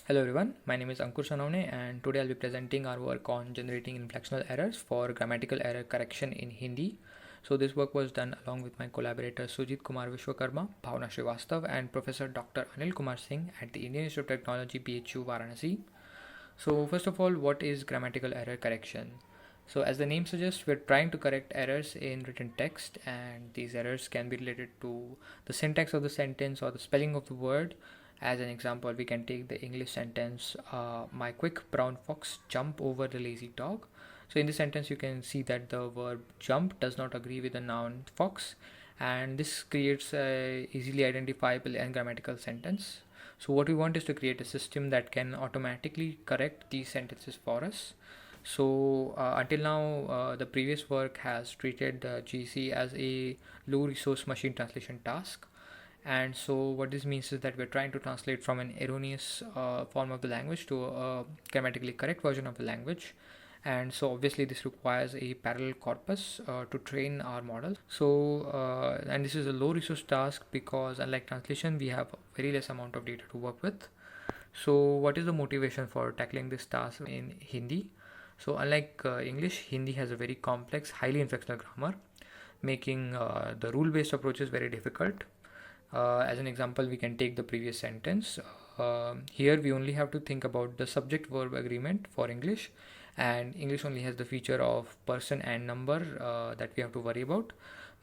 Hello everyone, my name is Ankur Sonawane and today I'll be presenting our work on generating inflectional errors for grammatical error correction in Hindi. So this work was done along with my collaborators Sujit Kumar Vishwakarma, Bhavna Srivastav and Professor Dr. Anil Kumar Singh at the Indian Institute of Technology BHU Varanasi. So first of all, what is grammatical error correction? So as the name suggests, we're trying to correct errors in written text, and these errors can be related to the syntax of the sentence or the spelling of the word. As an example, we can take the English sentence, my quick brown fox jump over the lazy dog. So in this sentence, you can see that the verb jump does not agree with the noun fox, and this creates a easily identifiable and grammatical sentence. So what we want is to create a system that can automatically correct these sentences for us. So until now, the previous work has treated the GC as a low resource machine translation task. And so what this means is that we're trying to translate from an erroneous form of the language to a grammatically correct version of the language. And so obviously this requires a parallel corpus to train our model. So and this is a low resource task because unlike translation we have very less amount of data to work with. So what is the motivation for tackling this task in Hindi? So unlike English, Hindi has a very complex, highly inflectional grammar, making the rule-based approaches very difficult. As an example, we can take the previous sentence. Here we only have to think about the subject verb agreement for English, and English only has the feature of person and number that we have to worry about.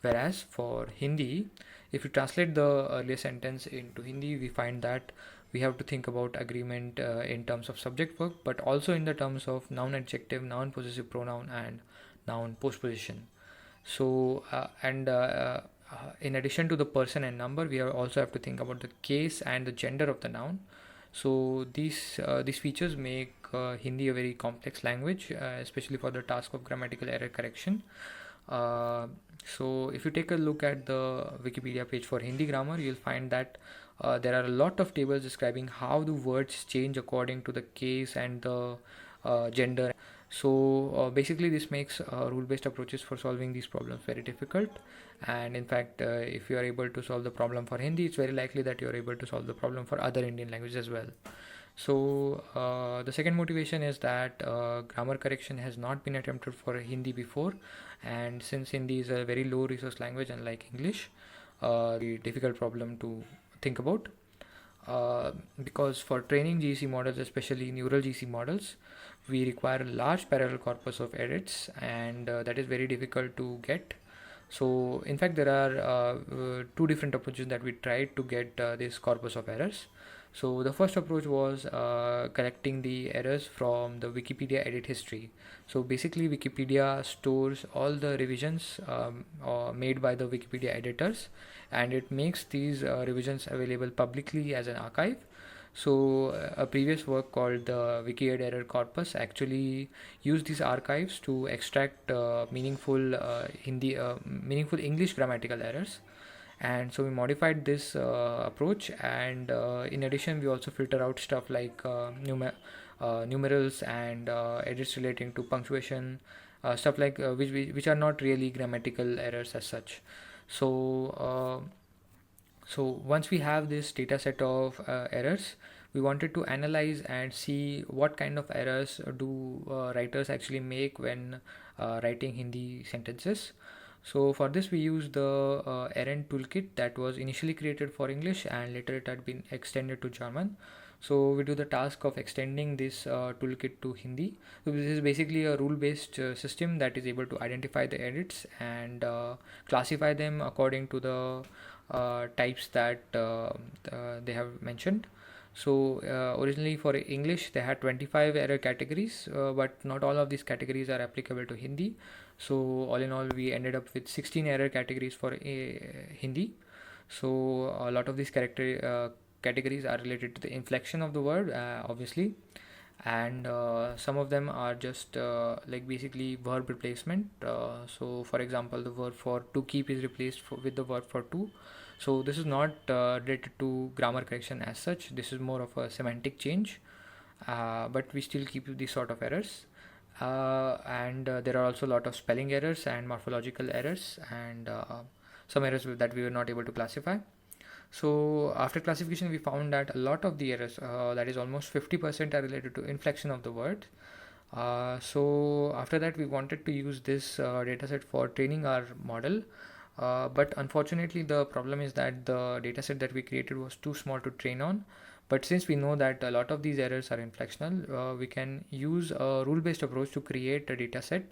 Whereas for Hindi, if you translate the earlier sentence into Hindi, we find that we have to think about agreement in terms of subject verb, but also in the terms of noun adjective, noun possessive pronoun, and noun postposition. So in addition to the person and number, we also have to think about the case and the gender of the noun. So these features make Hindi a very complex language, especially for the task of grammatical error correction. So if you take a look at the Wikipedia page for Hindi grammar, you'll find that there are a lot of tables describing how the words change according to the case and the gender. So basically this makes rule-based approaches for solving these problems very difficult. And in fact, if you are able to solve the problem for Hindi, it's very likely that you are able to solve the problem for other Indian languages as well. So the second motivation is that grammar correction has not been attempted for Hindi before, and since Hindi is a very low resource language unlike English, the difficult problem to think about. Because for training GC models, especially neural GC models, we require a large parallel corpus of edits, and that is very difficult to get. So in fact there are two different approaches that we tried to get this corpus of errors. So the first approach was collecting the errors from the Wikipedia edit history. So basically Wikipedia stores all the revisions made by the Wikipedia editors, and it makes these revisions available publicly as an archive. So a previous work called the WikiEd Error Corpus actually used these archives to extract meaningful English grammatical errors. And so we modified this approach, and in addition we also filter out stuff like numerals and edits relating to punctuation, stuff like which are not really grammatical errors as such. So once we have this data set of errors, we wanted to analyze and see what kind of errors do writers actually make when writing Hindi sentences. So for this we used the errand toolkit that was initially created for English, and later it had been extended to German. So we do the task of extending this toolkit to Hindi. So this is basically a rule-based system that is able to identify the edits and classify them according to the types that they have mentioned. So originally for English they had 25 error categories, but not all of these categories are applicable to Hindi. So all in all we ended up with 16 error categories for Hindi. So a lot of these categories are related to the inflection of the word, obviously, and some of them are just like basically verb replacement. So for example, the verb for to keep is replaced with the verb for to. So this is not related to grammar correction as such. This is more of a semantic change, but we still keep these sort of errors. And there are also a lot of spelling errors and morphological errors, and some errors that we were not able to classify. So after classification, we found that a lot of the errors, that is almost 50%, are related to inflection of the word. So after that, we wanted to use this dataset for training our model. But unfortunately, the problem is that the dataset that we created was too small to train on. But since we know that a lot of these errors are inflectional, we can use a rule-based approach to create a dataset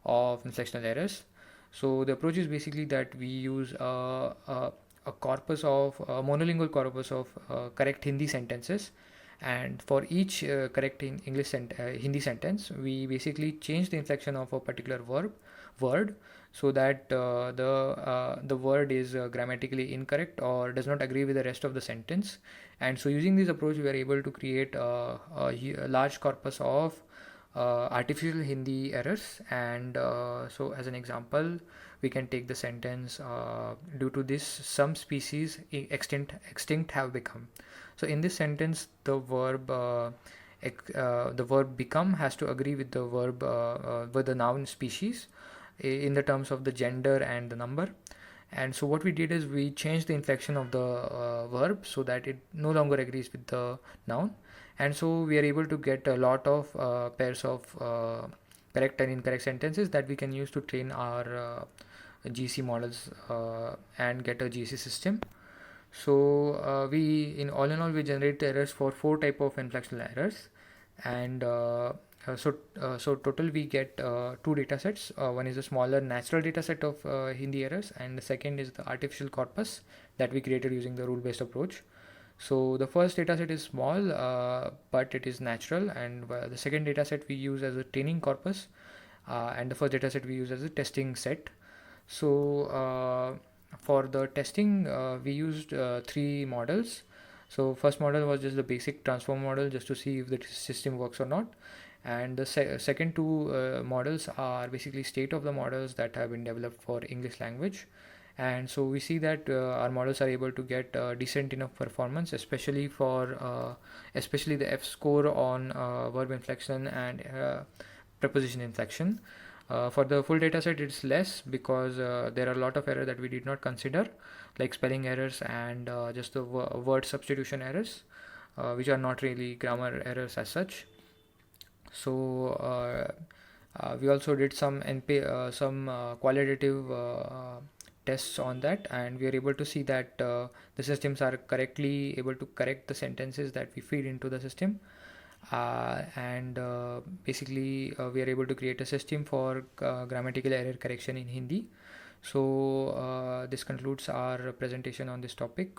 of inflectional errors. So the approach is basically that we use a corpus of a monolingual corpus of correct Hindi sentences, and for each correct in Hindi sentence, we basically change the inflection of a particular word, so that the word is grammatically incorrect or does not agree with the rest of the sentence. And so using this approach, we are able to create a large corpus of artificial Hindi errors. And so as an example, we can take the sentence, due to this some species extinct have become. So in this sentence, the verb become has to agree with the verb with the noun species in the terms of the gender and the number. And so what we did is we changed the inflection of the verb so that it no longer agrees with the noun. And so we are able to get a lot of pairs of correct and incorrect sentences that we can use to train our GC models and get a GC system. So we in all we generate errors for 4 type of inflectional errors. And so total we get 2 datasets. One is a smaller natural dataset of Hindi errors, and the second is the artificial corpus that we created using the rule-based approach. So the first dataset is small, but it is natural, and the second dataset we use as a training corpus, and the first dataset we use as a testing set. So for the testing, we used 3 models. So first model was just the basic transform model, just to see if the system works or not. And the second 2 models are basically state of the models that have been developed for English language. And so we see that our models are able to get decent enough performance, especially for especially the F score on verb inflection and preposition inflection. For the full dataset, it's less because there are a lot of errors that we did not consider, like spelling errors and just the word substitution errors, which are not really grammar errors as such. So we also did some qualitative tests on that, and we are able to see that the systems are correctly able to correct the sentences that we feed into the system. And basically we are able to create a system for grammatical error correction in Hindi. So this concludes our presentation on this topic.